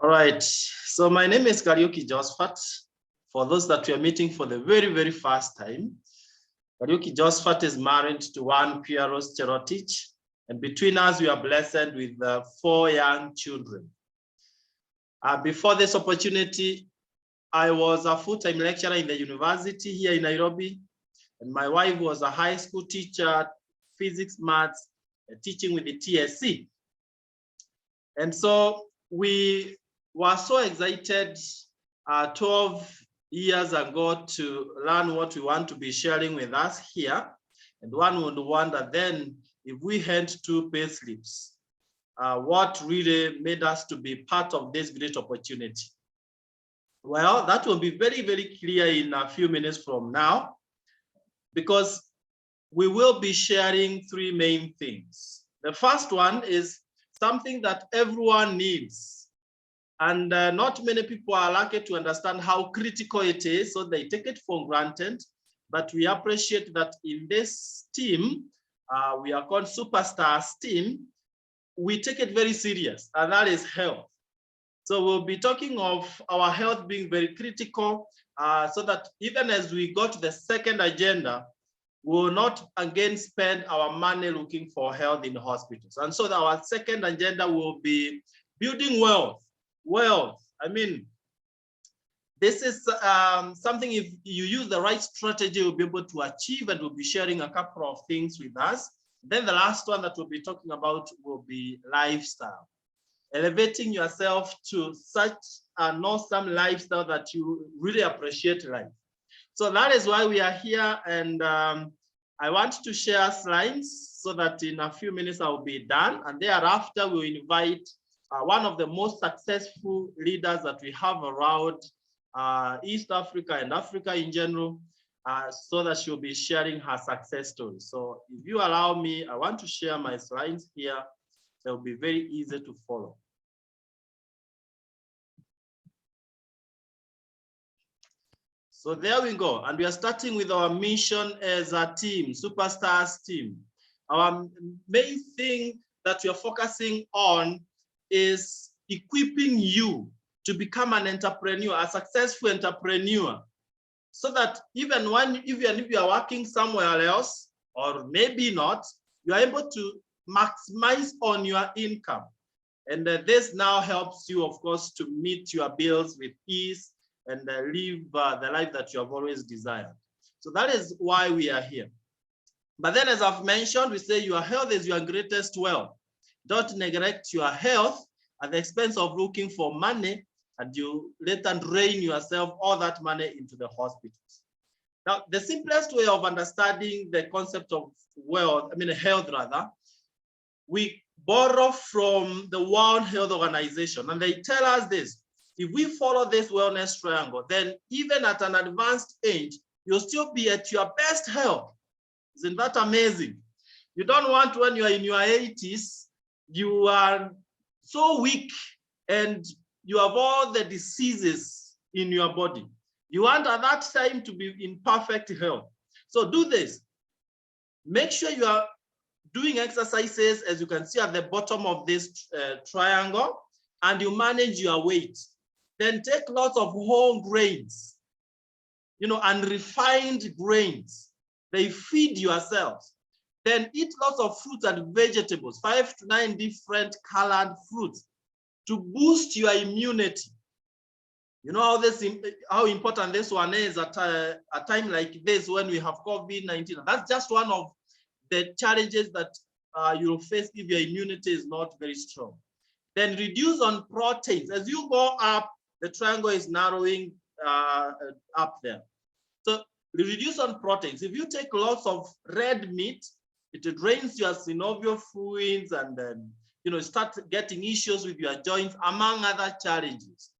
All right, so my name is Kariuki Josphat. For those that we are meeting for the very, very first time, Kariuki Josphat is married to one Rose Cherotich, and between us, we are blessed with 4 young children. Before this opportunity, I was a full-time lecturer in the university here in Nairobi, and my wife was a high school teacher, physics, maths, teaching with the TSC. And so we were so excited 12 years ago to learn what we want to be sharing with us here. And one would wonder then, if we had 2 payslips, what really made us to be part of this great opportunity? Well, that will be very, very clear in a few minutes from now, because we will be sharing 3 main things. The first one is something that everyone needs. And not many people are lucky to understand how critical it is, so they take it for granted. But we appreciate that in this team, we are called Superstars team, we take it very serious, and that is health. So we'll be talking of our health being very critical, so that even as we go to the second agenda, we will not again spend our money looking for health in hospitals. And so our second agenda will be building wealth. Wealth, I mean, this is something, if you use the right strategy, you'll be able to achieve, and we'll be sharing a couple of things with us. Then the last one that we'll be talking about will be lifestyle. Elevating yourself to such an awesome lifestyle that you really appreciate life. So that is why we are here, and I want to share slides so that in a few minutes I will be done, and thereafter we'll invite one of the most successful leaders that we have around East Africa and Africa in general, so that she'll be sharing her success story. So if you allow me, I want to share my slides here. They'll be very easy to follow. So there we go. And we are starting with our mission as a team, Superstars team. Our main thing that we are focusing on is equipping you to become an entrepreneur, a successful entrepreneur, so that even if you are working somewhere else, or maybe not, you are able to maximize on your income. And this now helps you, of course, to meet your bills with ease and live the life that you have always desired. So that is why we are here. But then, as I've mentioned, we say your health is your greatest wealth. Don't neglect your health at the expense of looking for money, and you later drain yourself all that money into the hospitals. Now, the simplest way of understanding the concept of wealth, health rather, we borrow from the World Health Organization, and they tell us this: if we follow this wellness triangle, then even at an advanced age, you'll still be at your best health. Isn't that amazing? You don't want, when you are in your 80s, you are so weak and you have all the diseases in your body. You want at that time to be in perfect health. So do this. Make sure you are doing exercises, as you can see at the bottom of this triangle, and you manage your weight. Then take lots of whole grains, and refined grains. They feed yourselves. Then eat lots of fruits and vegetables, 5 to 9 different colored fruits, to boost your immunity. You know how important this one is at a time like this when we have COVID-19. That's just one of the challenges that you'll face if your immunity is not very strong. Then reduce on proteins. As you go up, the triangle is narrowing up there. So reduce on proteins. If you take lots of red meat, it drains your synovial fluids, and then start getting issues with your joints, among other challenges.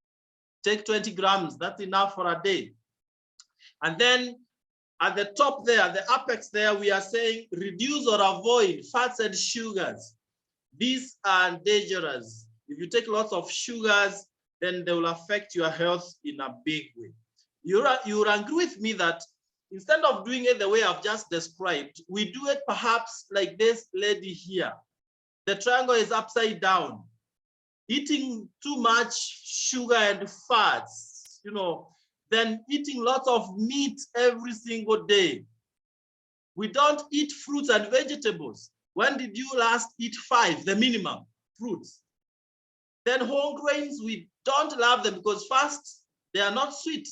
Take 20 grams, that's enough for a day. And then at the top there, the apex there, we are saying reduce or avoid fats and sugars. These are dangerous. If you take lots of sugars, then they will affect your health in a big way. You will agree with me that instead of doing it the way I've just described, we do it perhaps like this lady here. The triangle is upside down. eating too much sugar and fats, then eating lots of meat every single day. We don't eat fruits and vegetables. When did you last eat 5, the minimum, fruits? Then whole grains, we don't love them because first, they are not sweet.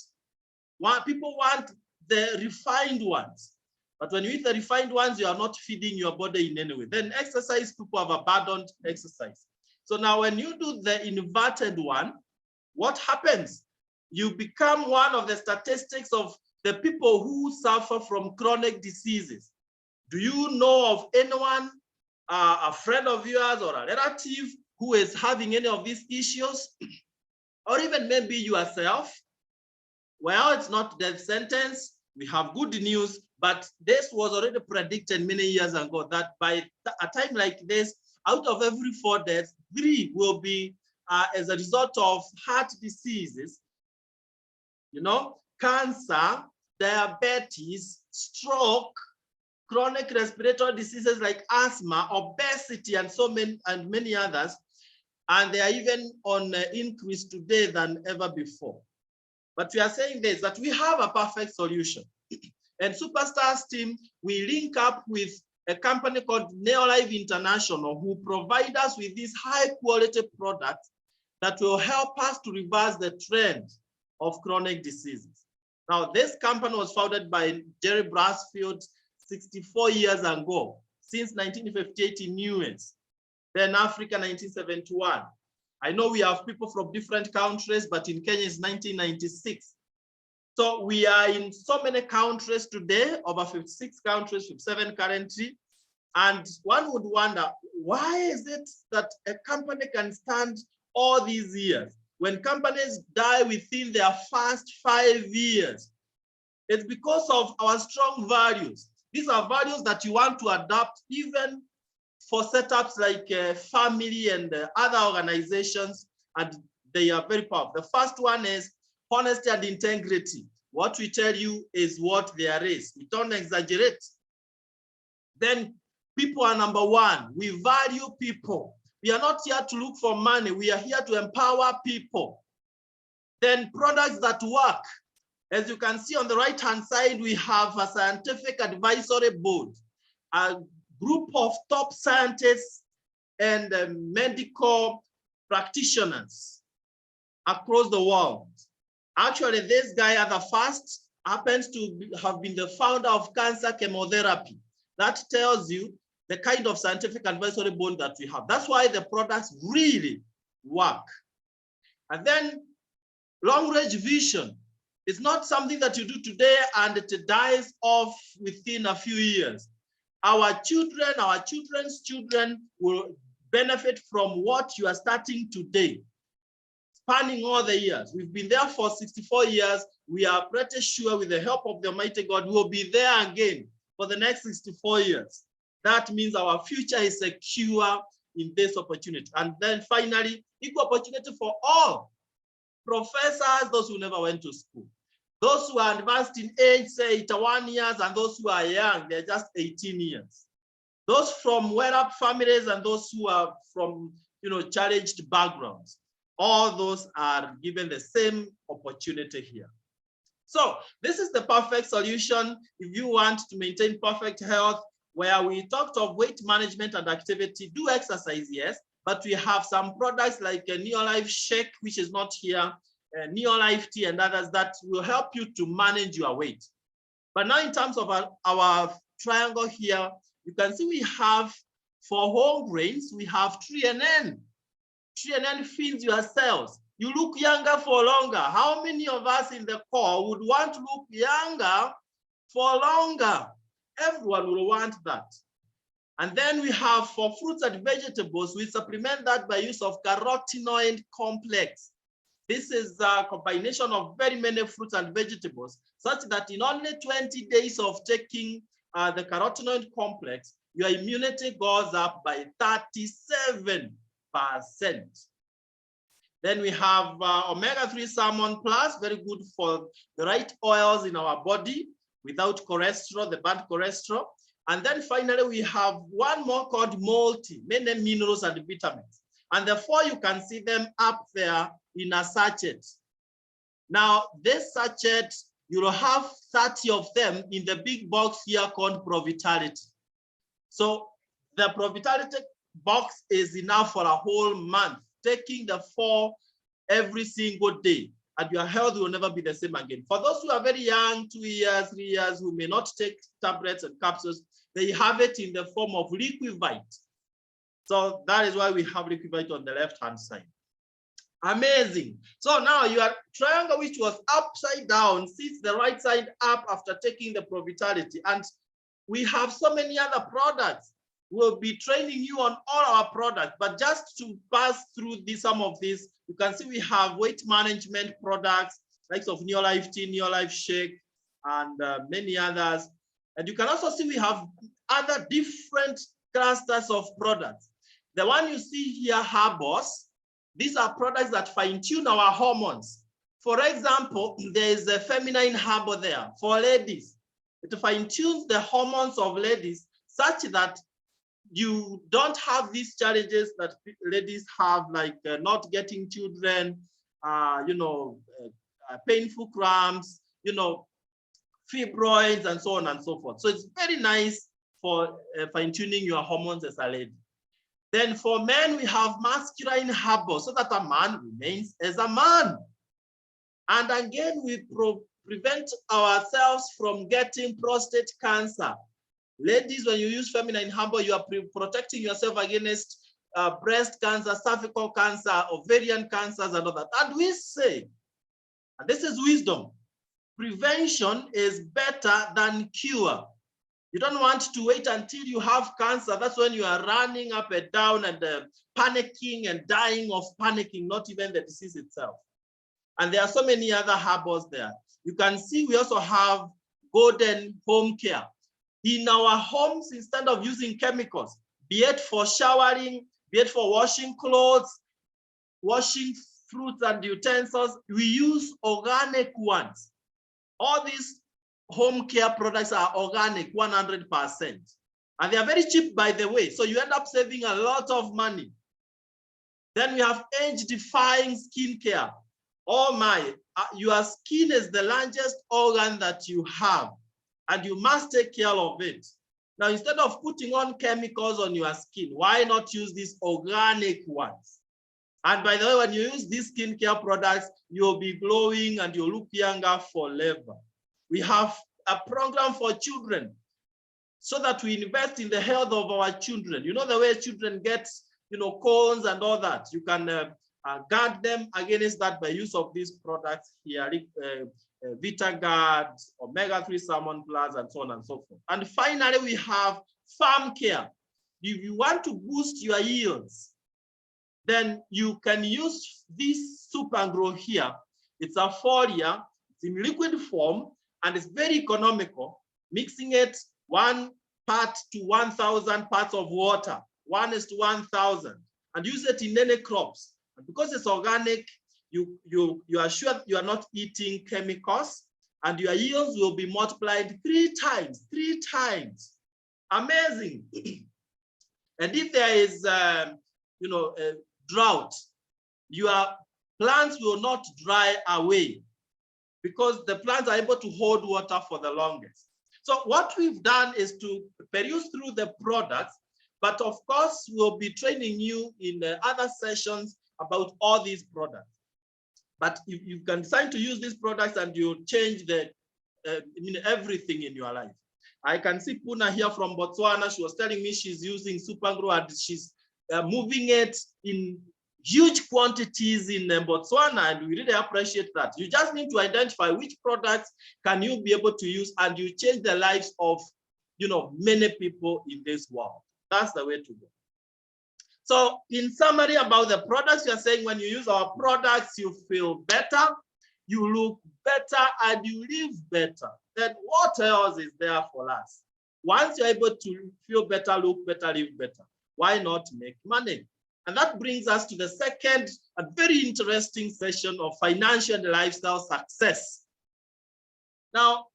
People want the refined ones. But when you eat the refined ones, you are not feeding your body in any way. Then exercise, people have abandoned exercise. So now when you do the inverted one, what happens? You become one of the statistics of the people who suffer from chronic diseases. Do you know of anyone, a friend of yours or a relative who is having any of these issues? Or even maybe yourself? Well, it's not death sentence. We have good news, but this was already predicted many years ago that by a time like this, out of every 4 deaths, 3 will be as a result of heart diseases, cancer, diabetes, stroke, chronic respiratory diseases like asthma, obesity, and many others. And they are even on increase today than ever before. But we are saying this, that we have a perfect solution. And Superstars team, we link up with a company called Neolive International, who provide us with these high quality products that will help us to reverse the trend of chronic diseases. Now, this company was founded by Jerry Brasfield 64 years ago, since 1958 in US, then Africa 1971. I know we have people from different countries, but in Kenya it's 1996. So we are in so many countries today, over 56 countries, 57 currently. And one would wonder, why is it that a company can stand all these years? When companies die within their first 5 years, it's because of our strong values. These are values that you want to adopt even for setups like family and other organizations, and they are very powerful. The first one is honesty and integrity. What we tell you is what there is. We don't exaggerate. Then people are number 1. We value people. We are not here to look for money. We are here to empower people. Then products that work. As you can see on the right-hand side, we have a scientific advisory board, a group of top scientists and medical practitioners across the world. Actually, this guy at the first happens to have been the founder of cancer chemotherapy. That tells you the kind of scientific advisory board that we have. That's why the products really work. And then long-range vision is not something that you do today and it dies off within a few years. Our children, our children's children will benefit from what you are starting today, spanning all the years. We've been there for 64 years. We are pretty sure with the help of the Almighty God, we will be there again for the next 64 years. That means our future is secure in this opportunity. And then finally, equal opportunity for all. Professors, those who never went to school. Those who are advanced in age, say 81 years, and those who are young, they're just 18 years. Those from well-up families and those who are from, challenged backgrounds. All those are given the same opportunity here. So this is the perfect solution if you want to maintain perfect health, where we talked of weight management and activity. Do exercise, yes, but we have some products like a Neolive Shake, which is not here, Neolive Tea and others that will help you to manage your weight. But now in terms of our triangle here, you can see we have, for whole grains, we have TNN. TNN feeds your cells. You look younger for longer. How many of us in the core would want to look younger for longer? Everyone will want that. And then we have, for fruits and vegetables, we supplement that by use of carotenoid complex. This is a combination of very many fruits and vegetables, such that in only 20 days of taking the carotenoid complex, your immunity goes up by 37%. Then we have omega-3 salmon plus, very good for the right oils in our body without cholesterol, the bad cholesterol. And then finally, we have one more called multi, many minerals and vitamins. And the 4, you can see them up there in a sachet. Now, this sachet, you'll have 30 of them in the big box here called Provitality. So the Provitality box is enough for a whole month, taking the 4 every single day, and your health will never be the same again. For those who are very young, 2 years, 3 years, who may not take tablets and capsules, they have it in the form of Liquivite. So that is why we have Liquivite on the left-hand side. Amazing. So now your triangle, which was upside down, sits the right side up after taking the Provitality. And we have so many other products. We'll be training you on all our products, but just to pass through some of these, you can see we have weight management products, like of Neolive Tea, Neolive Shake, and many others. And you can also see we have other different clusters of products. The one you see here, Herbos, these are products that fine-tune our hormones. For example, there is a feminine herbal there for ladies. It fine-tunes the hormones of ladies such that you don't have these challenges that ladies have, like not getting children, painful cramps, fibroids, and so on and so forth. So it's very nice for fine-tuning your hormones as a lady. Then for men, we have masculine herbal, so that a man remains as a man. And again, we prevent ourselves from getting prostate cancer. Ladies, when you use feminine herbal, you are protecting yourself against breast cancer, cervical cancer, ovarian cancers, and all that. And we say, and this is wisdom, prevention is better than cure. You don't want to wait until you have cancer. That's when you are running up and down and panicking and dying of panicking, not even the disease itself. And there are so many other herbals there. You can see we also have golden home care. In our homes, instead of using chemicals, be it for showering, be it for washing clothes, washing fruits and utensils, we use organic ones. All these home care products are organic, 100%. And they are very cheap, by the way. So you end up saving a lot of money. Then we have age-defying skin care. Oh my, your skin is the largest organ that you have, and you must take care of it. Now, instead of putting on chemicals on your skin, why not use these organic ones? And by the way, when you use these skincare products, you'll be glowing and you'll look younger forever. We have a program for children so that we invest in the health of our children. You know the way children get, colds and all that. You can guard them against that by use of these products here, VitaGuard, Omega-3 Salmon Plus, and so on and so forth. And finally, we have farm care. If you want to boost your yields, then you can use this Super Grow here. It's a foliar, it's in liquid form, and it's very economical, mixing it 1 part to 1,000 parts of water, 1:1,000, and use it in any crops. And because it's organic, you are sure you are not eating chemicals, and your yields will be multiplied 3 times, 3 times. Amazing. And if there is, a drought, your plants will not dry away because the plants are able to hold water for the longest. So what we've done is to peruse through the products, but of course, we'll be training you in the other sessions about all these products. But if you can decide to use these products and you change everything in your life. I can see Puna here from Botswana. She was telling me she's using Super Grow and she's moving it in huge quantities in Botswana, and we really appreciate that. You just need to identify which products can you be able to use, and you change the lives of many people in this world. That's the way to go. So in summary about the products, you're saying when you use our products, you feel better, you look better, and you live better. Then what else is there for us? Once you're able to feel better, look better, live better, why not make money? And that brings us to the second and very interesting session of financial and lifestyle success. Now,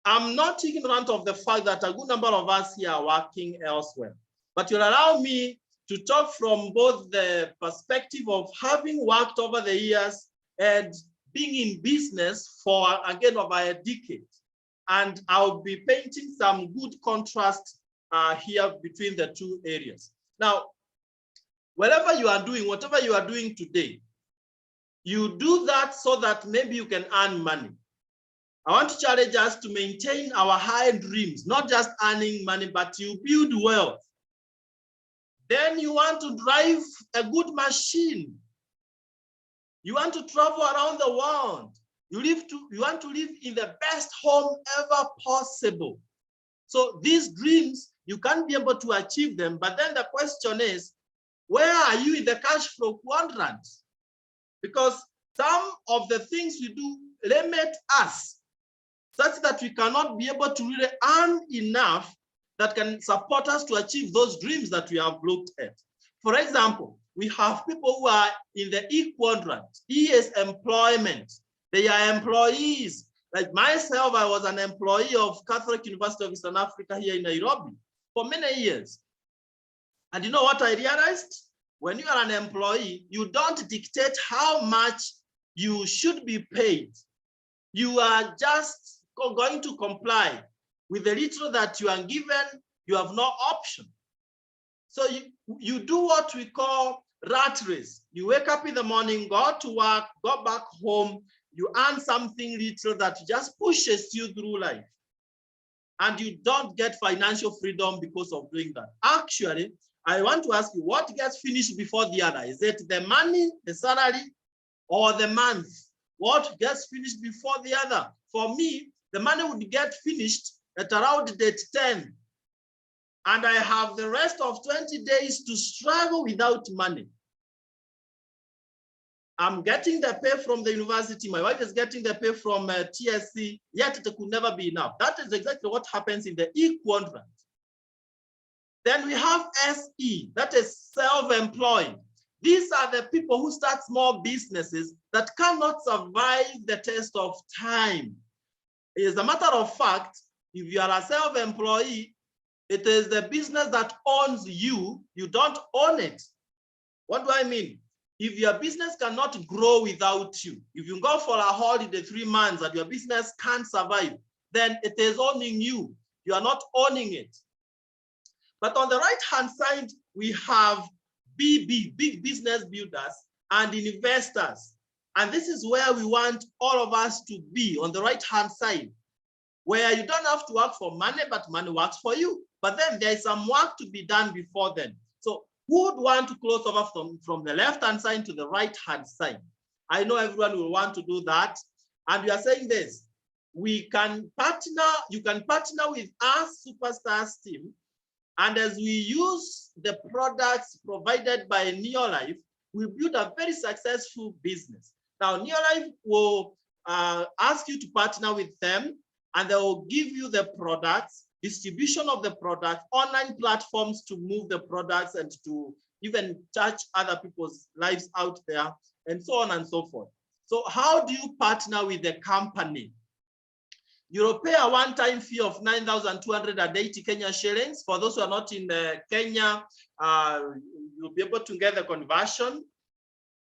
I'm not ignorant of the fact that a good number of us here are working elsewhere, but you'll allow me to talk from both the perspective of having worked over the years and being in business for, again, over a decade. And I'll be painting some good contrast here between the two areas. Now, whatever you are doing today, you do that so that maybe you can earn money. I want to challenge us to maintain our high dreams, not just earning money, but you build wealth. Then you want to drive a good machine. You want to travel around the world. You want to live in the best home ever possible. So these dreams, you can't be able to achieve them. But then the question is, where are you in the cash flow quadrant? Because some of the things we do limit us such that we cannot be able to really earn enough that can support us to achieve those dreams that we have looked at. For example, we have people who are in the E quadrant. E is employment. They are employees. Like myself, I was an employee of Catholic University of Eastern Africa here in Nairobi for many years. And you know what I realized? When you are an employee, you don't dictate how much you should be paid. You are just going to comply with the little that you are given. You have no option. So you do what we call rat race. You wake up in the morning, go to work, go back home, you earn something little that just pushes you through life. And you don't get financial freedom because of doing that. Actually, I want to ask you, what gets finished before the other? Is it the money, the salary, or the month? What gets finished before the other? For me, the money would get finished at around date 10. And I have the rest of 20 days to struggle without money. I'm getting the pay from the university. My wife is getting the pay from TSC, yet it could never be enough. That is exactly what happens in the E quadrant. Then we have SE, that is self-employed. These are the people who start small businesses that cannot survive the test of time. As a matter of fact, if you are a self-employee, it is the business that owns you, you don't own it. What do I mean? If your business cannot grow without you, if you go for a holiday 3 months and your business can't survive, then it is owning you. You are not owning it. But on the right-hand side, we have BB, big business builders, and investors. And this is where we want all of us to be, on the right-hand side, where you don't have to work for money, but money works for you. But then there is some work to be done before then. So who would want to close over from the left-hand side to the right-hand side? I know everyone will want to do that. And we are saying this, we can partner, you can partner with us, Superstars team. And as we use the products provided by Neolive, we build a very successful business. Now, Neolive will ask you to partner with them, and they will give you the products, distribution of the product, online platforms to move the products and to even touch other people's lives out there, and so on and so forth. So how do you partner with the company? You'll pay a one-time fee of 9,280 Kenya shillings. For those who are not in Kenya, you'll be able to get the conversion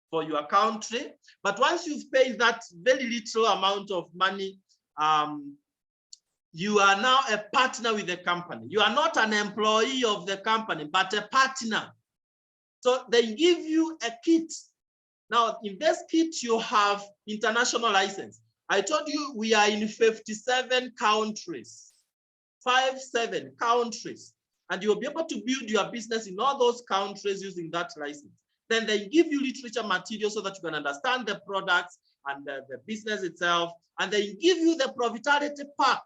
for your country. But once you've paid that very little amount of money, you are now a partner with the company. You are not an employee of the company, but a partner. So they give you a kit. Now, in this kit, you have international license. I told you we are in 57 countries, 57 countries, and you'll be able to build your business in all those countries using that license. Then they give you literature material so that you can understand the products and the business itself, and they give you the profitability pack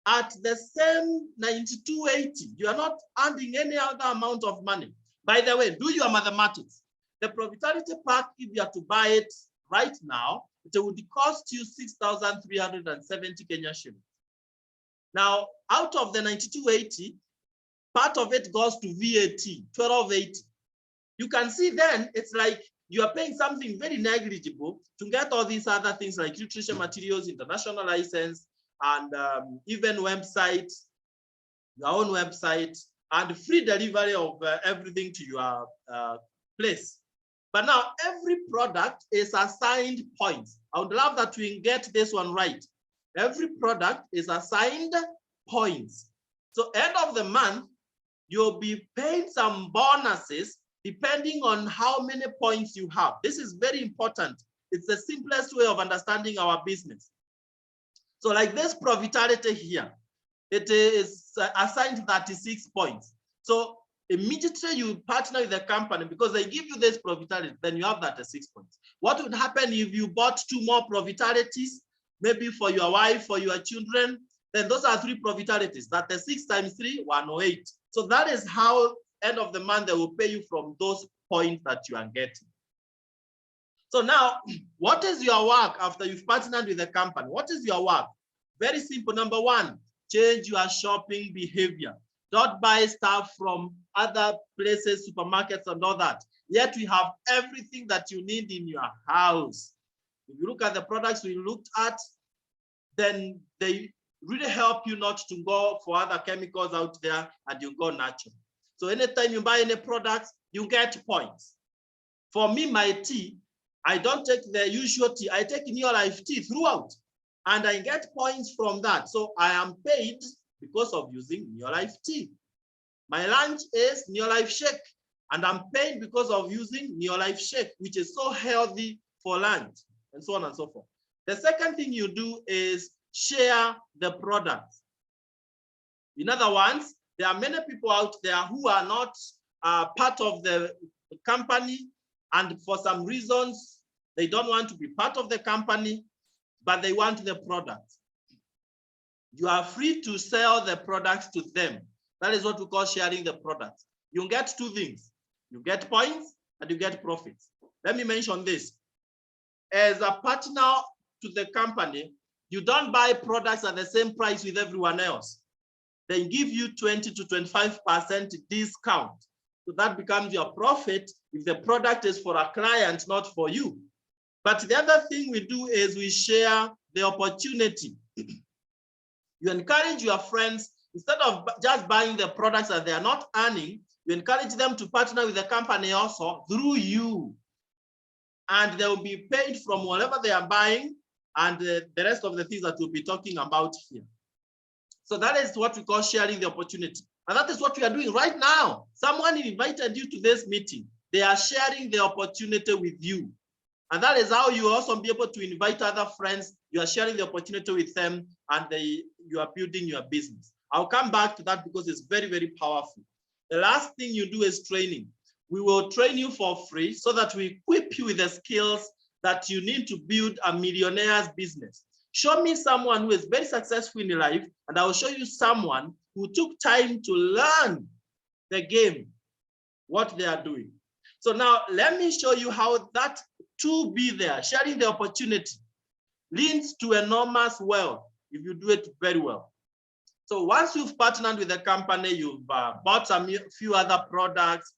at the same 9280. You are not earning any other amount of money. By the way, do your mathematics. The profitability pack, if you are to buy it right now, it would cost you 6,370 Kenya shillings. Now, out of the 9280, part of it goes to VAT, 1280. You can see then it's like you are paying something very negligible to get all these other things like literature materials, international license, and even website, your own website, and free delivery of everything to your place. But now every product is assigned points. I would love that we get this one right. Every product is assigned points. So end of the month, you'll be paying some bonuses depending on how many points you have. This is very important. It's the simplest way of understanding our business. So like this profitability here, it is assigned 36 points. So immediately you partner with the company because they give you this profitability, then you have 36 points. What would happen if you bought 2 more profitabilities, maybe for your wife, for your children? Then those are 3 profitabilities. 36 times 3, 108. So that is how end of the month they will pay you from those points that you are getting. So now, what is your work after you've partnered with the company? What is your work? Very simple. Number 1, change your shopping behavior. Don't buy stuff from other places, supermarkets and all that. Yet we have everything that you need in your house. If you look at the products we looked at, then they really help you not to go for other chemicals out there and you go natural. So anytime you buy any products, you get points. For me, my tea, I don't take the usual tea. I take Neolive tea throughout and I get points from that. So I am paid because of using Neolive tea. My lunch is Neolive shake and I'm paid because of using Neolive shake, which is so healthy for lunch and so on and so forth. The second thing you do is share the product. In other words, there are many people out there who are not part of the company, and for some reasons, they don't want to be part of the company, but they want the product. You are free to sell the products to them. That is what we call sharing the product. You get 2 things. You get points and you get profits. Let me mention this. As a partner to the company, you don't buy products at the same price with everyone else. They give you 20 to 25% discount. So that becomes your profit if the product is for a client, not for you. But the other thing we do is we share the opportunity. You encourage your friends, instead of just buying the products that they are not earning, you encourage them to partner with the company also through you. And they will be paid from whatever they are buying and the rest of the things that we'll be talking about here. So that is what we call sharing the opportunity. And that is what we are doing right now. Someone invited you to this meeting. They are sharing the opportunity with you. And that is how you also be able to invite other friends. You are sharing the opportunity with them and you are building your business. I'll come back to that because it's very, very powerful. The last thing you do is training. We will train you for free so that we equip you with the skills that you need to build a millionaire's business. Show me someone who is very successful in life, and I will show you someone who took time to learn the game, what they are doing. So now let me show you how that to be there, sharing the opportunity, leads to enormous wealth if you do it very well. So once you've partnered with the company, you've bought a few other products,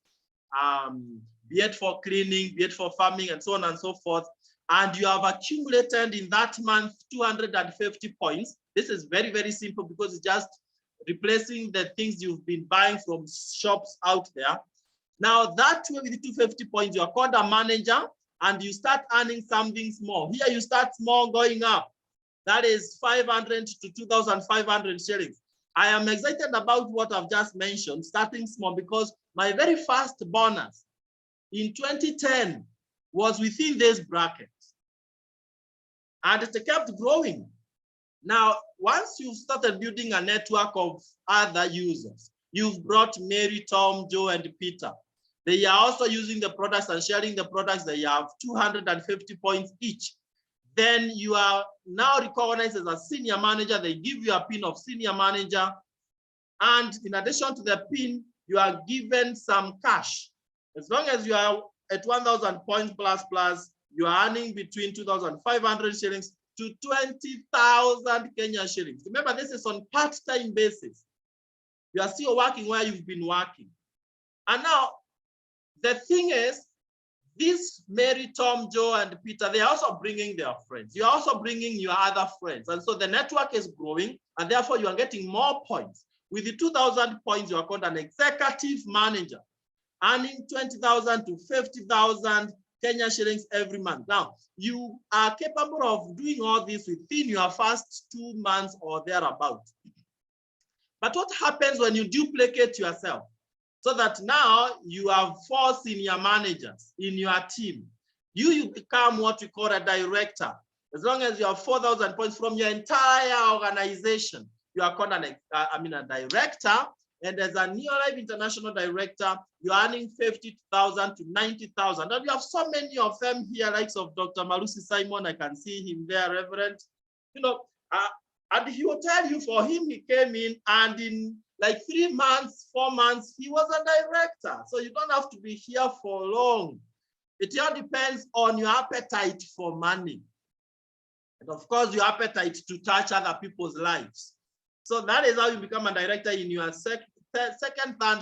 be it for cleaning, be it for farming, and so on and so forth, and you have accumulated in that month 250 points. This is very, very simple because it's just replacing the things you've been buying from shops out there. Now that way with 250 points, you're called a manager and you start earning something small. Here you start small going up. That is 500 to 2,500 shillings. I am excited about what I've just mentioned, starting small, because my very first bonus in 2010 was within this bracket. And it kept growing. Now, once you've started building a network of other users, you've brought Mary, Tom, Joe, and Peter. They are also using the products and sharing the products. They have 250 points each. Then you are now recognized as a senior manager. They give you a pin of senior manager. And in addition to the pin, you are given some cash. As long as you are at 1,000 points plus, you are earning between 2,500 shillings to 20,000 Kenya shillings. Remember, this is on part-time basis. You are still working where you've been working. And now, the thing is, this Mary, Tom, Joe, and Peter, they are also bringing their friends. You are also bringing your other friends. And so the network is growing, and therefore you are getting more points. With the 2,000 points, you are called an executive manager, earning 20,000 to 50,000 Kenya shillings every month. Now, you are capable of doing all this within your first 2 months or thereabout. But what happens when you duplicate yourself? So that now you have 4 senior managers in your team. You become what we call a director. As long as you have 4,000 points from your entire organization, you are called a director. And as a Neolive International director, you're earning 50,000 to 90,000. And you have so many of them here, likes of Dr. Malusi Simon. I can see him there, Reverend. You know, and he will tell you, for him, he came in and in like 3 months, 4 months, he was a director. So you don't have to be here for long. It all depends on your appetite for money. And of course, your appetite to touch other people's lives. So that is how you become a director in your second, third,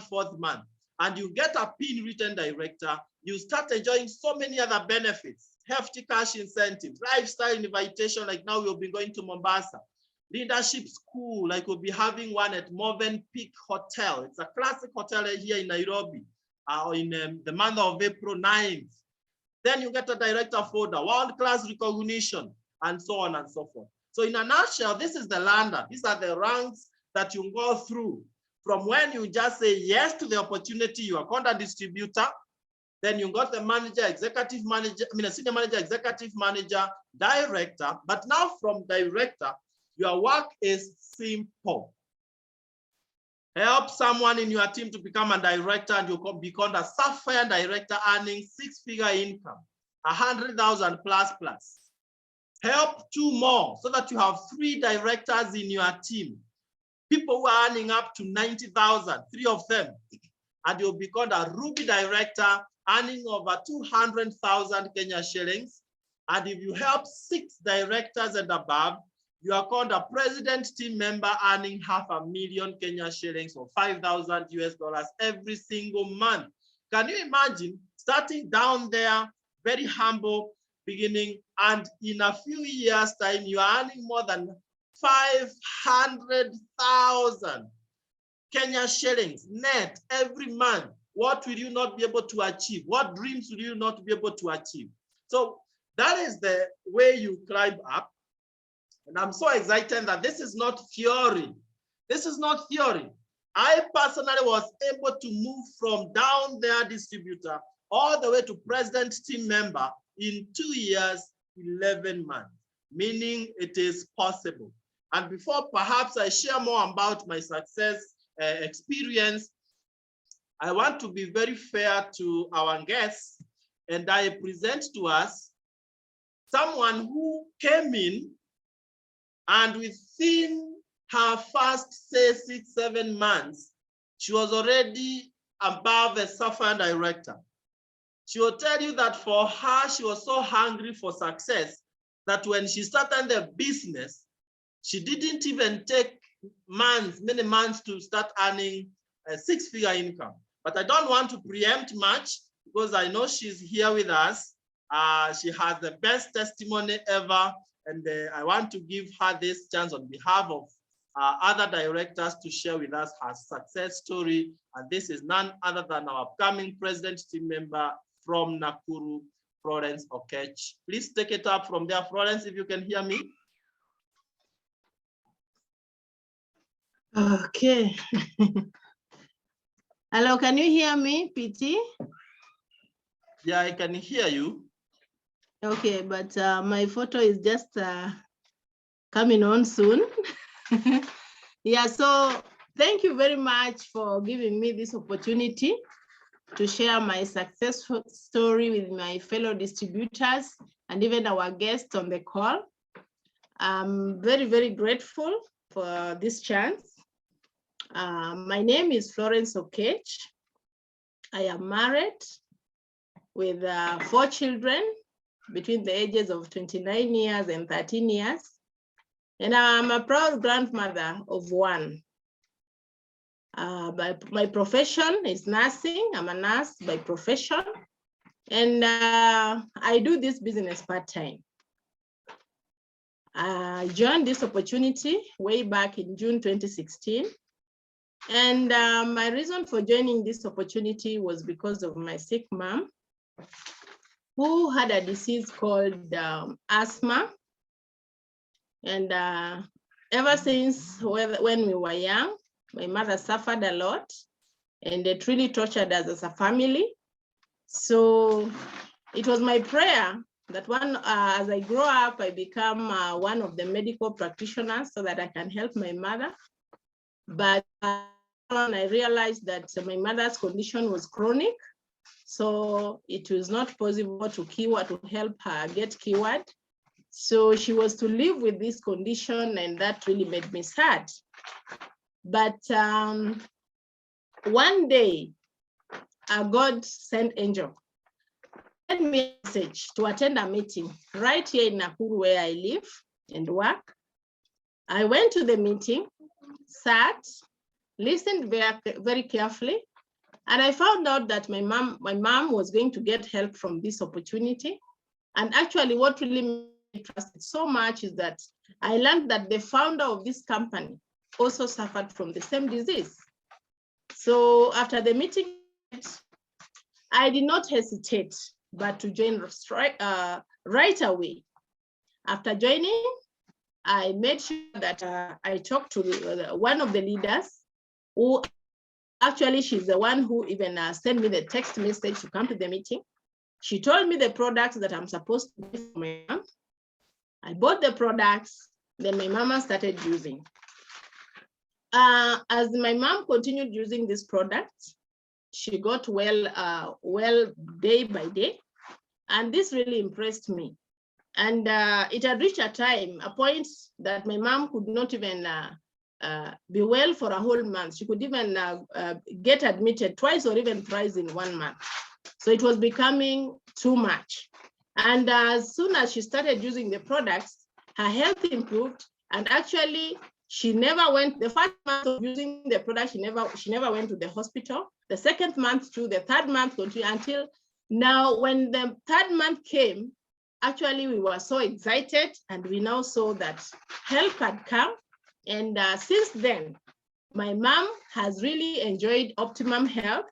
fourth month. And you get a pin written director. You start enjoying so many other benefits, hefty cash incentives, lifestyle invitation, like now we'll be going to Mombasa. Leadership school, like we'll be having one at Morven Peak Hotel. It's a classic hotel here in Nairobi, in the month of April 9th. Then you get a director folder, world-class recognition, and so on and so forth. So in a nutshell, this is the ladder. These are the ranks that you go through from when you just say yes to the opportunity, you are called a distributor. Then you got the manager, executive manager, senior manager, executive manager, director. But now from director, your work is simple. Help someone in your team to become a director and you become a sapphire director earning 6-figure income, 100,000 plus. Help 2 more so that you have 3 directors in your team. People who are earning up to 90,000, 3 of them. And you'll become a Ruby director earning over 200,000 Kenya shillings. And if you help 6 directors and above, you are called a president team member earning 500,000 Kenya shillings or $5,000 US every single month. Can you imagine starting down there, very humble beginning, and in a few years' time, you are earning more than 500,000 Kenya shillings net every month? What will you not be able to achieve? What dreams will you not be able to achieve? So that is the way you climb up. And I'm so excited that this is not theory. This is not theory. I personally was able to move from down there distributor all the way to president team member in 2 years, 11 months, meaning it is possible. And before perhaps I share more about my success experience, I want to be very fair to our guests, and I present to us someone who came in and within her first, say, 6-7 months, she was already above a sapphire director. She will tell you that for her, she was so hungry for success that when she started the business, she didn't even take many months to start earning a 6-figure income. But I don't want to preempt much because I know she's here with us. She has the best testimony ever. And I want to give her this chance on behalf of other directors to share with us her success story. And this is none other than our upcoming president team member from Nakuru, Florence Okech. Please take it up from there, Florence, if you can hear me. Okay. Hello, can you hear me, PT? Yeah, I can hear you. Okay, but my photo is just coming on soon. Yeah, so thank you very much for giving me this opportunity to share my successful story with my fellow distributors and even our guests on the call. I'm very, very grateful for this chance. My name is Florence Okech. I am married with 4 children between the ages of 29 years and 13 years. And I'm a proud grandmother of 1. My profession is nursing. I'm a nurse by profession. And I do this business part-time. I joined this opportunity way back in June 2016. And my reason for joining this opportunity was because of my sick mom, who had a disease called asthma. And ever since when we were young, my mother suffered a lot, and it really tortured us as a family. So it was my prayer that as I grow up, I become one of the medical practitioners so that I can help my mother. But I realized that my mother's condition was chronic, so it was not possible to help her get cured. So she was to live with this condition, and that really made me sad. But one day, a God sent angel sent me a message to attend a meeting right here in Nakuru, where I live and work. I went to the meeting, sat, listened very carefully, and I found out that my mom was going to get help from this opportunity. And actually, what really made me trust it so much is that I learned that the founder of this company also suffered from the same disease. So after the meeting, I did not hesitate but to join right away. After joining, I made sure that I talked to one of the leaders, who actually she's the one who even sent me the text message to come to the meeting. She told me the products that I'm supposed to buy for my mom. I bought the products, then my mama started using. As my mom continued using these products, she got well day by day, and this really impressed me. And it had reached a point that my mom could not even be well for a whole month. She could even get admitted twice or even thrice in 1 month. So it was becoming too much. And as soon as she started using the products, her health improved. And actually, she never went, the first month of using the product, she never went to the hospital. The second month too, the third month continued until now. When the third month came, actually we were so excited, and we now saw that help had come. And since then, my mom has really enjoyed optimum health.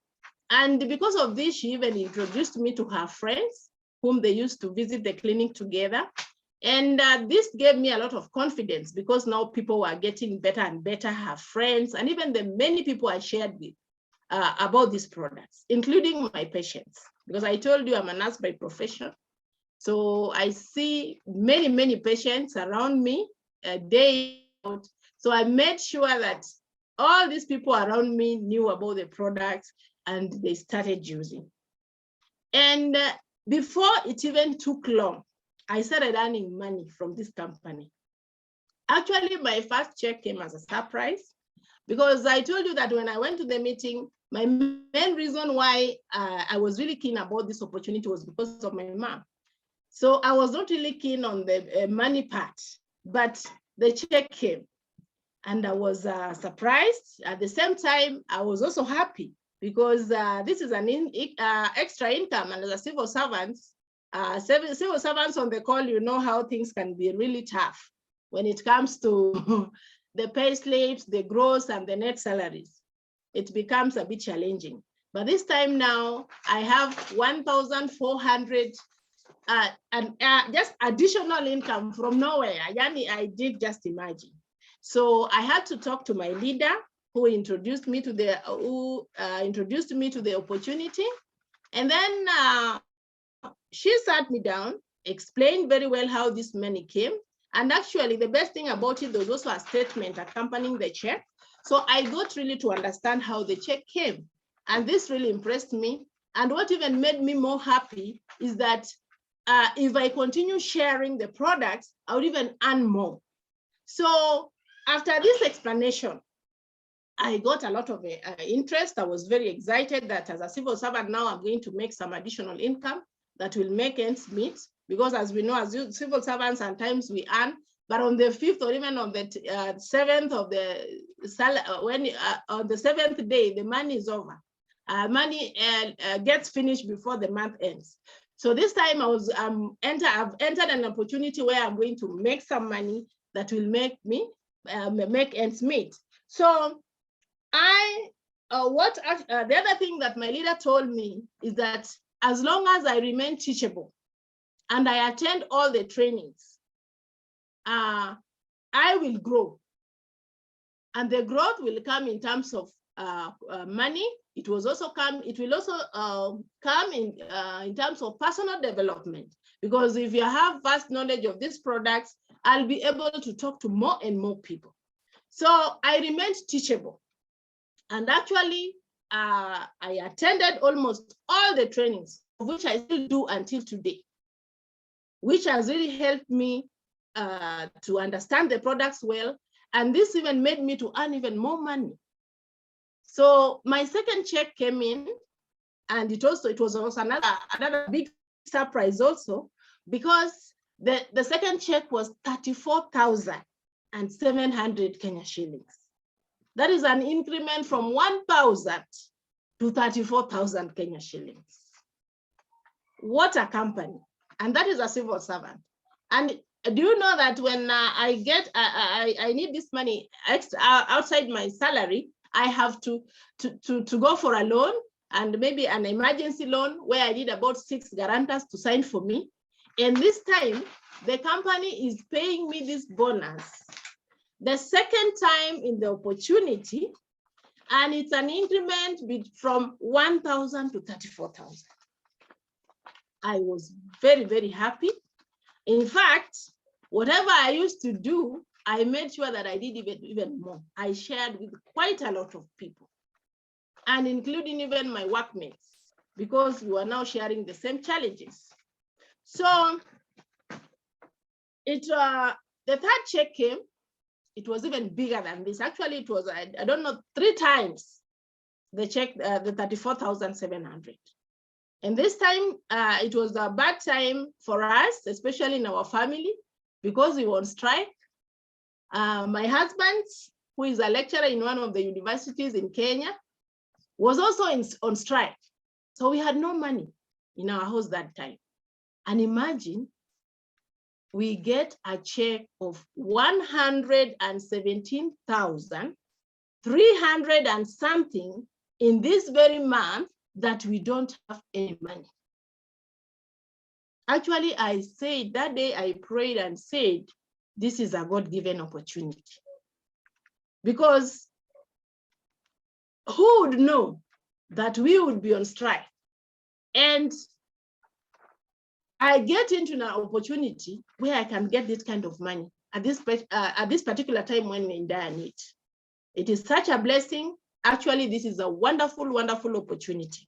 And because of this, she even introduced me to her friends, whom they used to visit the clinic together. And this gave me a lot of confidence, because now people were getting better and better, her friends, and even the many people I shared with about these products, including my patients. Because I told you I'm a nurse by profession. So I see many, many patients around me day out. So I made sure that all these people around me knew about the products, and they started using. And before it even took long, I started earning money from this company. Actually, my first check came as a surprise, because I told you that when I went to the meeting, my main reason why I was really keen about this opportunity was because of my mom. So I was not really keen on the money part, but the check came, and I was surprised. At the same time, I was also happy, because this is an extra income, and as a civil servant, civil servants on the call, you know how things can be really tough when it comes to the pay slips, the gross and the net salaries. It becomes a bit challenging. But this time now, I have 1,400 and just additional income from nowhere. I did just imagine. So I had to talk to my leader, who introduced me to the opportunity, and then she sat me down, explained very well how this money came. And actually, the best thing about it, there was also a statement accompanying the check. So I got really to understand how the check came. And this really impressed me. And what even made me more happy is that if I continue sharing the products, I would even earn more. So after this explanation, I got a lot of interest. I was very excited that as a civil servant now, I'm going to make some additional income that will make ends meet. Because as we know, as civil servants, sometimes we earn, but on the 5th or even on the 7th of the on the 7th day, the money is over. Money gets finished before the month ends. So this time I've entered an opportunity where I'm going to make some money that will make me make ends meet. So the other thing that my leader told me is that as long as I remain teachable and I attend all the trainings, I will grow. And the growth will come in terms of money. It will also come in terms of personal development. Because if you have vast knowledge of these products, I'll be able to talk to more and more people. So I remained teachable. And actually, I attended almost all the trainings, which I still do until today, which has really helped me to understand the products well. And this even made me to earn even more money. So my second check came in, and it was also another big surprise also, because the second check was 34,700 Kenya shillings. That is an increment from 1,000 to 34,000 Kenya shillings. What a company. And that is a civil servant. And do you know that when I need this money extra outside my salary, I have to go for a loan, and maybe an emergency loan where I need about 6 guarantors to sign for me. And this time, the company is paying me this bonus the second time in the opportunity, and it's an increment from 1,000 to 34,000. I was very, very happy. In fact, whatever I used to do, I made sure that I did even more. I shared with quite a lot of people, and including even my workmates, because we were now sharing the same challenges. So the third check came. It was even bigger than this. Actually, it was, I don't know, 3 times the check, the 34,700. And this time, it was a bad time for us, especially in our family, because we were on strike. My husband, who is a lecturer in one of the universities in Kenya, was also on strike. So we had no money in our house that time. And imagine, we get a check of 117,300 and something in this very month that we don't have any money. Actually, I said that day, I prayed and said, this is a God-given opportunity. Because who would know that we would be on strike? And I get into an opportunity where I can get this kind of money at this particular time when we're in dire need. It is such a blessing. Actually, this is a wonderful, wonderful opportunity,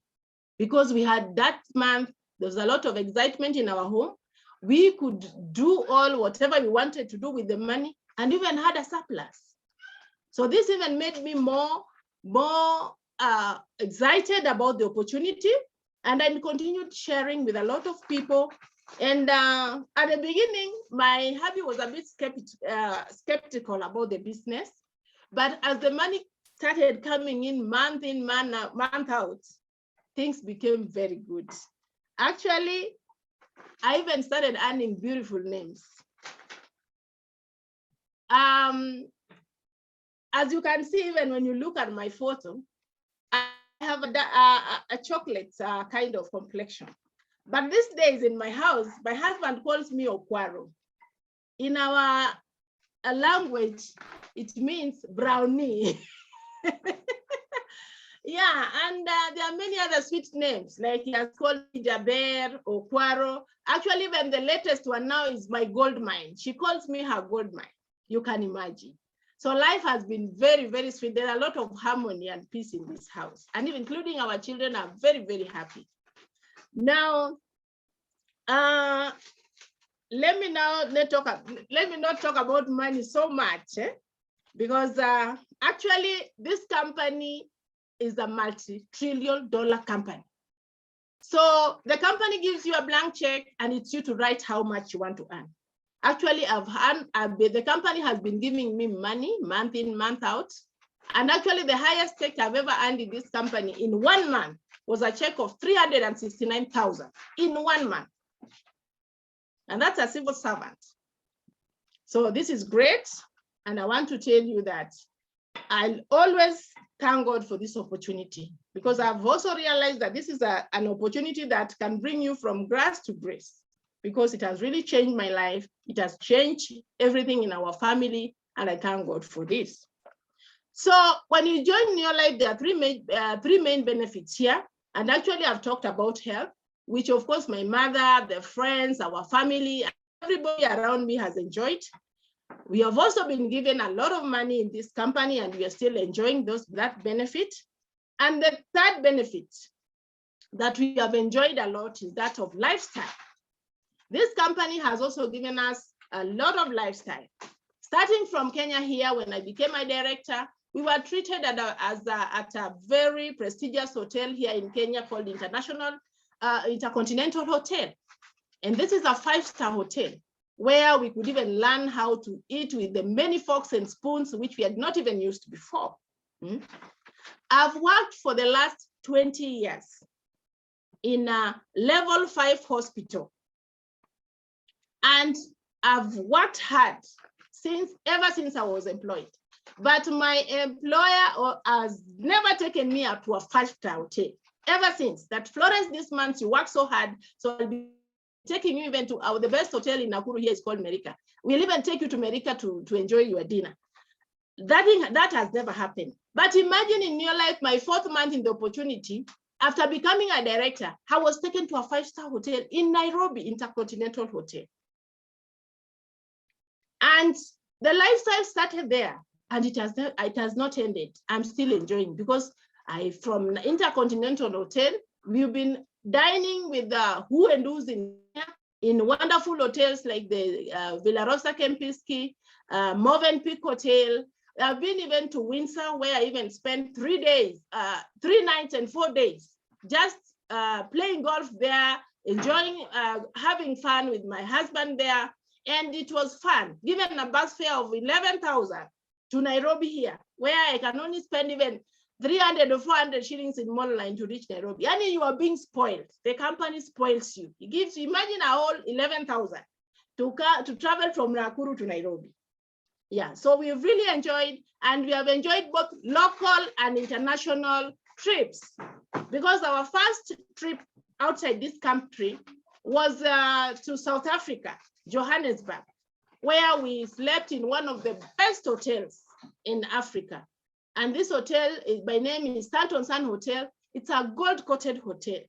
because we had that month, there was a lot of excitement in our home. We could do whatever we wanted to do with the money, and even had a surplus. So this even made me more excited about the opportunity. And I continued sharing with a lot of people. And at the beginning, my hubby was a bit skeptical about the business. But as the money started coming in, month in, month out, things became very good. Actually, I even started earning beautiful names. As you can see, even when you look at my photo, I have a chocolate kind of complexion. But these days in my house, my husband calls me Okwaro. In our language, it means brownie. Yeah, and there are many other sweet names, like he has called me Jaber, Okwaro. Actually, even the latest one now is my gold mine. She calls me her gold mine. You can imagine. So life has been very, very sweet. There are a lot of harmony and peace in this house, and even including our children are very, very happy. Now, let me not talk about money so much, because actually this company is a multi-trillion-dollar company. So the company gives you a blank check, and it's you to write how much you want to earn. Actually, the company has been giving me money month in, month out. And actually, the highest check I've ever earned in this company in 1 month was a check of 369,000 in 1 month. And that's a civil servant. So this is great. And I want to tell you that I'll always thank God for this opportunity, because I've also realized that this is an opportunity that can bring you from grace to grace, because it has really changed my life. It has changed everything in our family, and I thank God for this. So when you join Neolive, there are three main benefits here. And actually, I've talked about health, which of course my mother, the friends, our family, everybody around me has enjoyed. We have also been given a lot of money in this company, and we are still enjoying that benefit. And the third benefit that we have enjoyed a lot is that of lifestyle. This company has also given us a lot of lifestyle. Starting from Kenya here, when I became a director, we were treated at a very prestigious hotel here in Kenya called Intercontinental Hotel. And this is a 5-star hotel where we could even learn how to eat with the many forks and spoons, which we had not even used before. I've worked for the last 20 years in a level 5 hospital. And I've worked hard ever since I was employed. But my employer has never taken me up to a 5-star hotel. Ever since that, Florence, this month you work so hard, so I'll be taking you even to the best hotel in Nakuru here is called Merika. We'll even take you to Merika to enjoy your dinner. That has never happened. But imagine in your life, my 4th month in the opportunity, after becoming a director, I was taken to a 5-star hotel in Nairobi, Intercontinental Hotel. And the lifestyle started there, and it has not ended. I'm still enjoying, because from Intercontinental Hotel, we've been dining with the who and who's in wonderful hotels like the Villa Rosa Kempinski, Movenpick Hotel. I've been even to Windsor, where I even spent 3 days, 3 nights and 4 days, just playing golf there, enjoying, having fun with my husband there. And it was fun, given a bus fare of 11,000 to Nairobi here, where I can only spend even 300 or 400 shillings in mall line to reach Nairobi. I mean, you are being spoiled. The company spoils you. It gives you, imagine a whole 11,000 to travel from Nakuru to Nairobi. Yeah, so we've really enjoyed, and we have enjoyed both local and international trips, because our first trip outside this country was to South Africa, Johannesburg, where we slept in one of the best hotels in Africa. And this hotel, by name is Stanton Sun Hotel. It's a gold-coated hotel,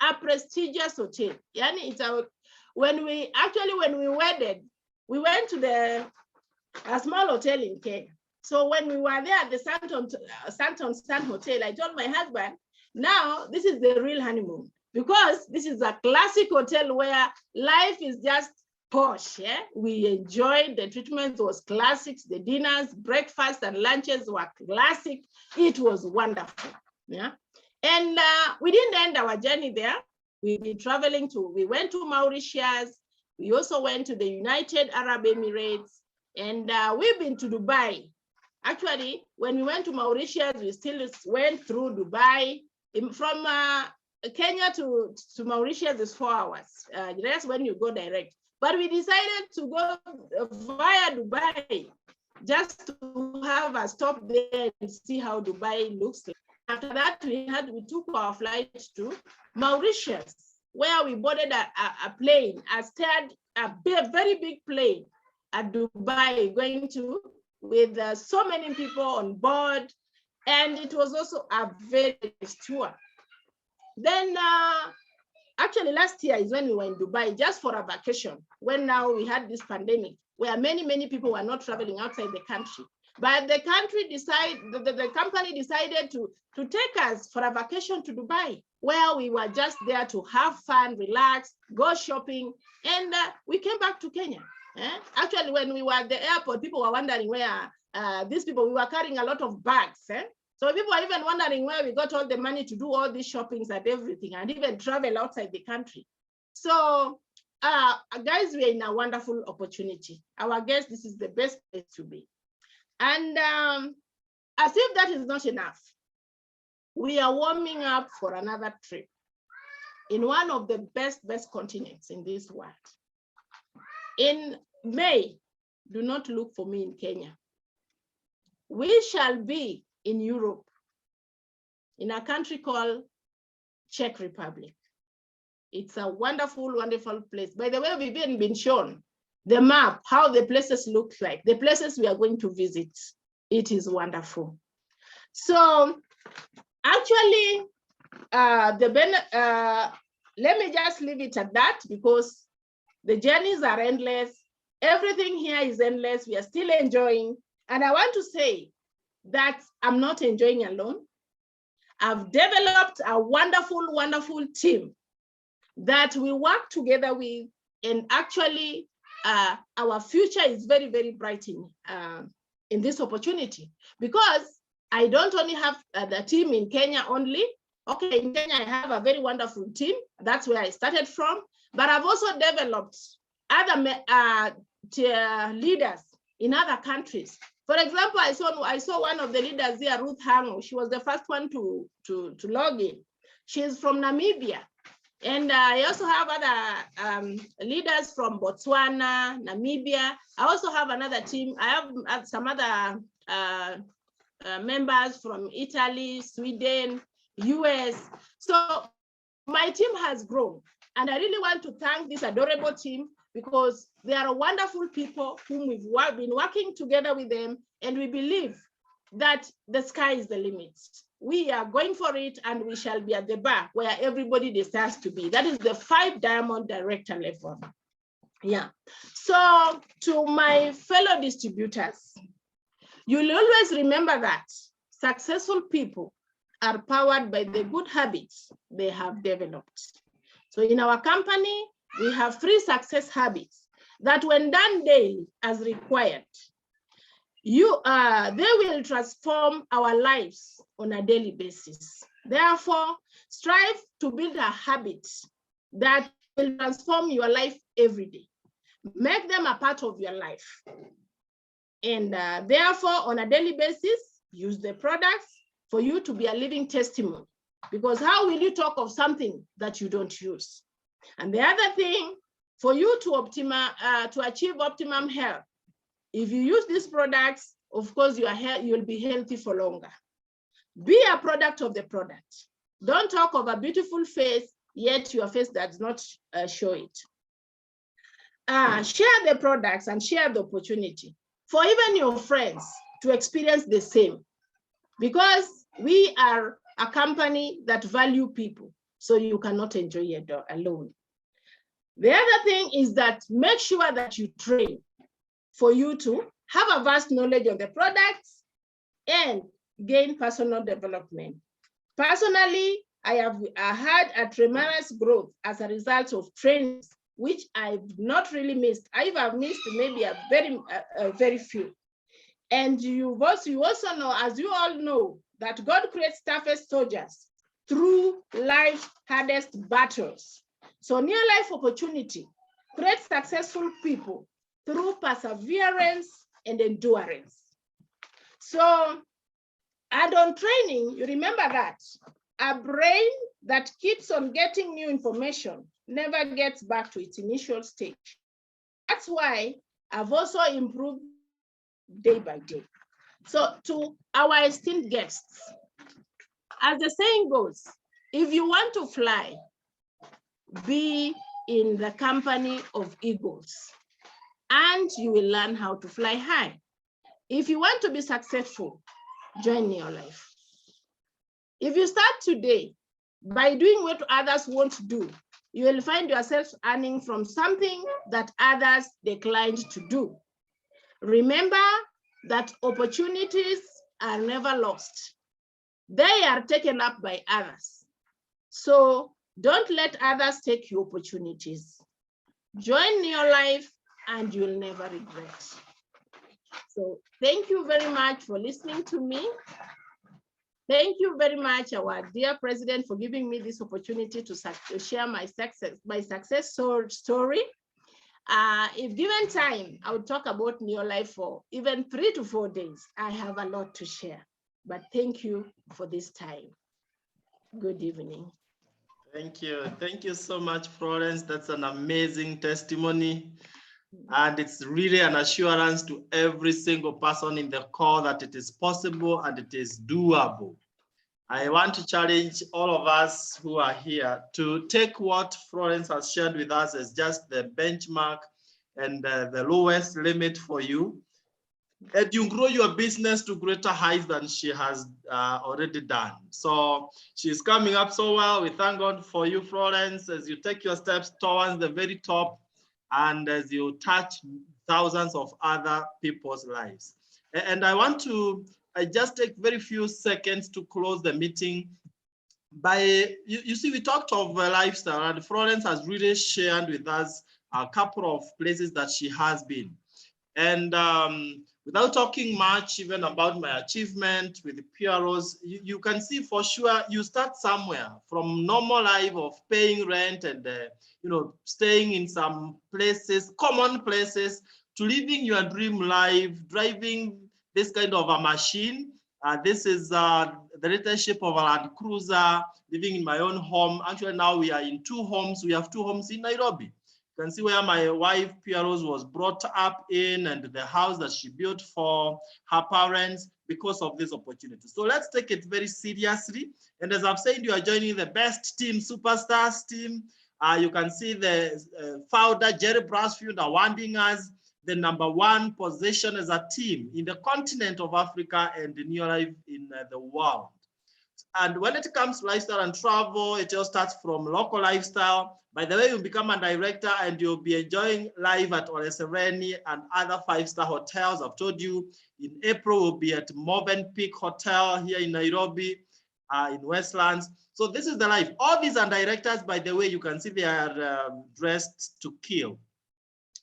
a prestigious hotel. Yani when we wedded, we went to a small hotel in Kenya. So when we were there at the Stanton Sun Hotel, I told my husband, now this is the real honeymoon, because this is a classic hotel where life is just posh. Yeah, we enjoyed the treatment, was classics, the dinners, breakfast and lunches were classic. It was wonderful. Yeah, and we didn't end our journey there. We went to Mauritius. We also went to the United Arab Emirates, and we've been to Dubai. Actually, when we went to Mauritius, we still went through Dubai. From Kenya to Mauritius is 4 hours. That's when you go direct. But we decided to go via Dubai, just to have a stop there and see how Dubai looks like. After that, we took our flight to Mauritius, where we boarded a plane, a very big plane at Dubai, going to with so many people on board. And it was also a very nice tour. Then actually last year is when we were in Dubai just for a vacation, when now we had this pandemic where many people were not traveling outside the country. But the company decided to take us for a vacation to Dubai, where we were just there to have fun, relax, go shopping, and we came back to Kenya. Actually, when we were at the airport, people were wondering where we were carrying a lot of bags. So people are even wondering where we got all the money to do all these shoppings and everything, and even travel outside the country. So guys, we are in a wonderful opportunity. Our guests, this is the best place to be. And as if that is not enough, we are warming up for another trip in one of the best continents in this world. In May, do not look for me in Kenya. we shall be in Europe, in a country called Czech Republic. It's a wonderful, wonderful place. By the way, we've even been shown the map, how the places look like, the places we are going to visit. It is wonderful. So actually, let me just leave it at that, because the journeys are endless. Everything here is endless. We are still enjoying. And I want to say that I'm not enjoying alone. I've developed a wonderful, wonderful team that we work together with, and actually our future is very, very bright in this opportunity, because I don't only have the team in Kenya only. Okay, in Kenya, I have a very wonderful team. That's where I started from. But I've also developed other leaders in other countries. For example, I saw one of the leaders here, Ruth Hango. She was the first one to log in. She's from Namibia. And I also have other leaders from Botswana, Namibia. I also have another team. I have some other members from Italy, Sweden, US. So my team has grown. And I really want to thank this adorable team, because they are wonderful people whom we've been working together with them. And we believe that the sky is the limit. We are going for it, and we shall be at the bar where everybody desires to be. That is the 5 diamond director level. Yeah. So to my fellow distributors, you'll always remember that successful people are powered by the good habits they have developed. So in our company, we have 3 success habits that, when done daily as required, they will transform our lives on a daily basis. Therefore, strive to build a habit that will transform your life every day. Make them a part of your life. And therefore, on a daily basis, use the products for you to be a living testimony. Because how will you talk of something that you don't use? And the other thing, for you to achieve optimum health, if you use these products, of course, you'll be healthy for longer. Be a product of the product. Don't talk of a beautiful face, yet your face does not show it. Share the products and share the opportunity for even your friends to experience the same, because we are a company that value people, so you cannot enjoy it alone. The other thing is that make sure that you train for you to have a vast knowledge of the products and gain personal development. Personally, I have had a tremendous growth as a result of trainings, which I've not really missed. I've missed maybe a very few. And you also know, as you all know, that God creates toughest soldiers through life's hardest battles. So near-life opportunity creates successful people through perseverance and endurance. So, and on training, you remember that a brain that keeps on getting new information never gets back to its initial stage. That's why I've also improved day by day. So to our esteemed guests, as the saying goes, if you want to fly, be in the company of eagles, and you will learn how to fly high. If you want to be successful, join Neolive. If you start today by doing what others won't do, you will find yourself earning from something that others declined to do. Remember that opportunities are never lost. They are taken up by others. So don't let others take your opportunities. Join Neolive and you'll never regret. So thank you very much for listening to me. Thank you very much, our dear president, for giving me this opportunity to share my success story. If given time, I would talk about Neolive for even 3 to 4 days. I have a lot to share, but thank you for this time. Good evening. Thank you. Thank you so much, Florence. That's an amazing testimony. And it's really an assurance to every single person in the call that it is possible and it is doable. I want to challenge all of us who are here to take what Florence has shared with us as just the benchmark and the lowest limit for you. And you grow your business to greater heights than she has already done. So she's coming up so well. We thank God for you, Florence, as you take your steps towards the very top and as you touch thousands of other people's lives. And I want to just take very few seconds to close the meeting by, you see, we talked of lifestyle, and Florence has really shared with us a couple of places that she has been. And without talking much even about my achievement with the PROs, you can see for sure you start somewhere from normal life of paying rent and staying in some places, common places, to living your dream life, driving this kind of a machine. This is the leadership of a Land Cruiser, living in my own home. Actually, now we are in 2 homes. We have 2 homes in Nairobi. You can see where my wife, Pierrose, was brought up in, and the house that she built for her parents because of this opportunity. So let's take it very seriously. And as I've said, you are joining the best team, Superstars team. You can see the founder, Jerry Brassfield, awarding us the #1 position as a team in the continent of Africa and the Neolive in the world. And when it comes to lifestyle and travel, it all starts from local lifestyle. By the way, you become a director and you'll be enjoying life at Ole Sereni and other 5-star hotels. I've told you in April, we'll be at Movenpick Hotel here in Nairobi, in Westlands. So this is the life. All these are directors, by the way, you can see they are dressed to kill,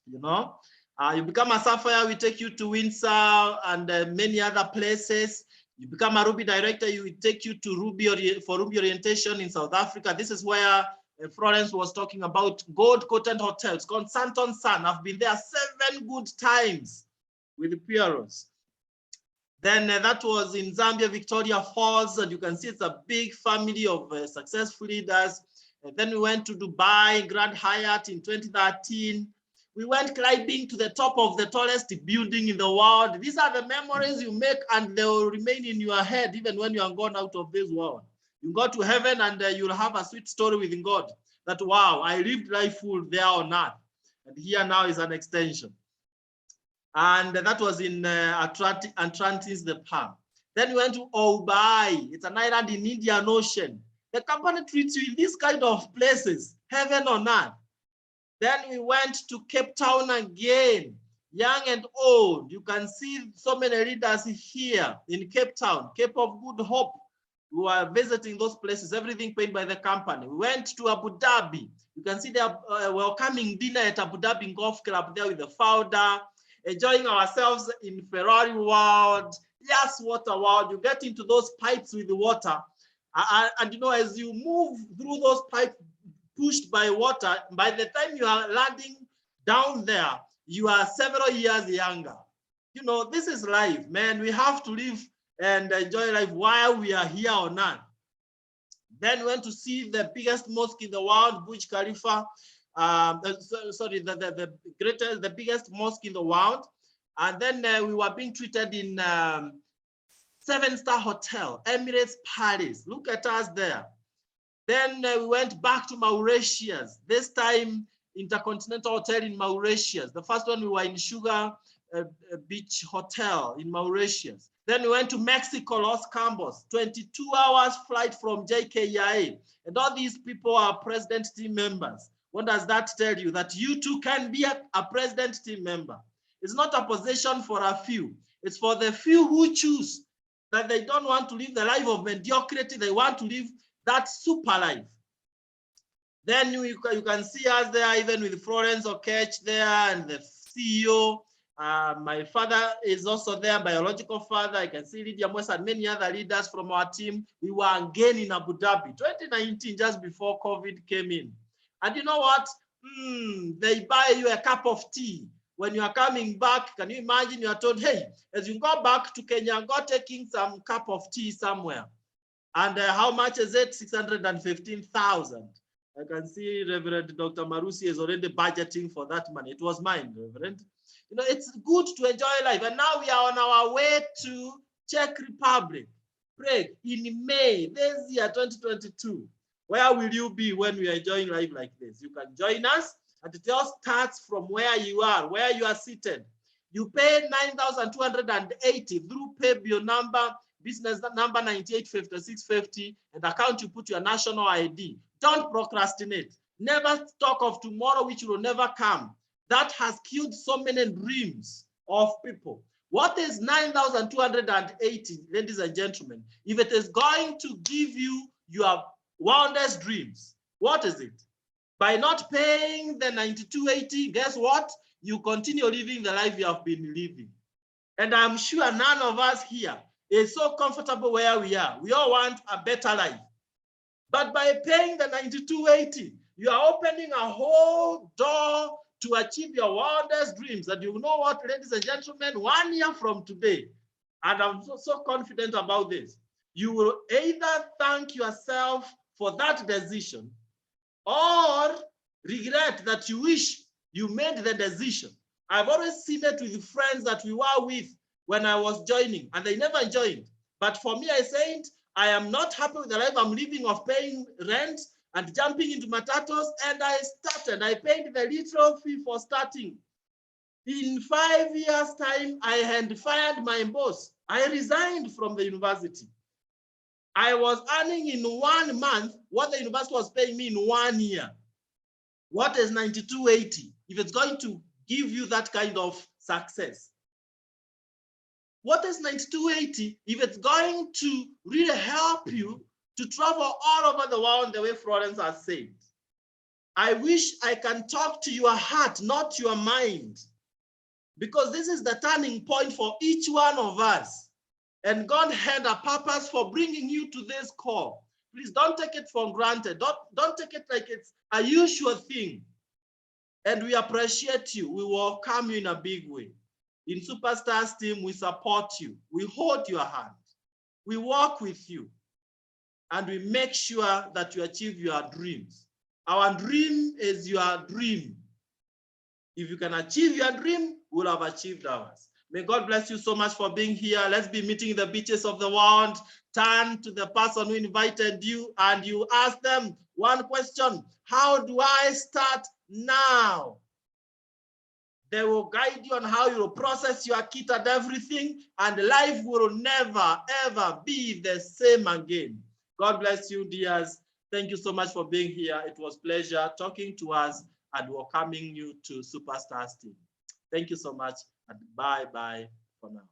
You become a Sapphire, we take you to Windsor and many other places. You become a Ruby director, we take you to Ruby for Ruby orientation in South Africa. This is where Florence was talking about gold-coated hotels called Santon Sun. I've been there 7 good times with the PROs. Then that was in Zambia, Victoria Falls, and you can see it's a big family of successful leaders. And then we went to Dubai, Grand Hyatt in 2013. We went climbing to the top of the tallest building in the world. These are the memories you make, and they will remain in your head even when you are gone out of this world. You go to heaven and you'll have a sweet story with God that, wow, I lived life full there on earth. And here now is an extension. And that was in Atlantis, the Palm. Then we went to Obai. It's an island in Indian Ocean. The company treats you in these kind of places, heaven on earth. Then we went to Cape Town again, young and old. You can see so many leaders here in Cape Town, Cape of Good Hope. We were visiting those places, everything paid by the company. We went to Abu Dhabi. You can see the welcoming dinner at Abu Dhabi Golf Club there with the founder, enjoying ourselves in Ferrari world, yes, water world. You get into those pipes with the water. And as you move through those pipes, pushed by water, by the time you are landing down there, you are several years younger. This is life, man. We have to live and enjoy life while we are here on earth. Then we went to see the biggest mosque in the world, Burj Khalifa. The biggest mosque in the world. And then we were being treated in 7-star hotel, Emirates Paris. Look at us there. Then we went back to Mauritius, this time Intercontinental Hotel in Mauritius. The first one we were in Sugar Beach Hotel in Mauritius. Then we went to Mexico, Los Cabos, 22 hours flight from JKIA. And all these people are president team members. What does that tell you? That you too can be a president team member. It's not a position for a few. It's for the few who choose that they don't want to live the life of mediocrity. They want to live that super life. Then you can see us there, even with Florence Okech there and the CEO. My father is also there, biological father. I can see Lydia Mwesa and many other leaders from our team. We were again in Abu Dhabi, 2019, just before COVID came in. And you know what? They buy you a cup of tea. When you are coming back, can you imagine you are told, hey, as you go back to Kenya, go taking some cup of tea somewhere. And how much is it? 615,000. I can see Reverend Dr. Marusi is already budgeting for that money. It was mine, Reverend. You know, it's good to enjoy life. And now we are on our way to Czech Republic, Prague, in May, this year, 2022. Where will you be when we are enjoying life like this? You can join us, and it all starts from where you are seated. You pay 9,280 through paybill number, business number 985650, and account you put your national ID. Don't procrastinate. Never talk of tomorrow, which will never come. That has killed so many dreams of people. What is 9,280, ladies and gentlemen? If it is going to give you your wildest dreams, what is it? By not paying the 9280, guess what? You continue living the life you have been living. And I'm sure none of us here is so comfortable where we are. We all want a better life. But by paying the 9280, you are opening a whole door to achieve your wildest dreams. And you know what, ladies and gentlemen, 1 year from today, and I'm so confident about this, you will either thank yourself for that decision or regret that you wish you made the decision. I've always seen it with friends that we were with when I was joining, and they never joined. But for me, I said, I am not happy with the life I'm living of paying rent and jumping into matatos, and I started. I paid the literal fee for starting. In 5 years' time, I had fired my boss. I resigned from the university. I was earning in 1 month what the university was paying me in 1 year. What is 9280 if it's going to give you that kind of success? What is 9280 if it's going to really help you to travel all over the world the way Florence has said? I wish I can talk to your heart, not your mind, because this is the turning point for each one of us. And God had a purpose for bringing you to this call. Please don't take it for granted. Don't take it like it's a usual thing. And we appreciate you. We welcome you in a big way. In Superstars team, we support you. We hold your hand. We walk with you. And we make sure that you achieve your dreams. Our dream is your dream. If you can achieve your dream, we'll have achieved ours. May God bless you so much for being here. Let's be meeting the beaches of the world. Turn to the person who invited you and you ask them one question: how do I start now? They will guide you on how you will process your kit and everything, and life will never, ever be the same again. God bless you, dears. Thank you so much for being here. It was a pleasure talking to us and welcoming you to Superstars team. Thank you so much, and bye-bye for now.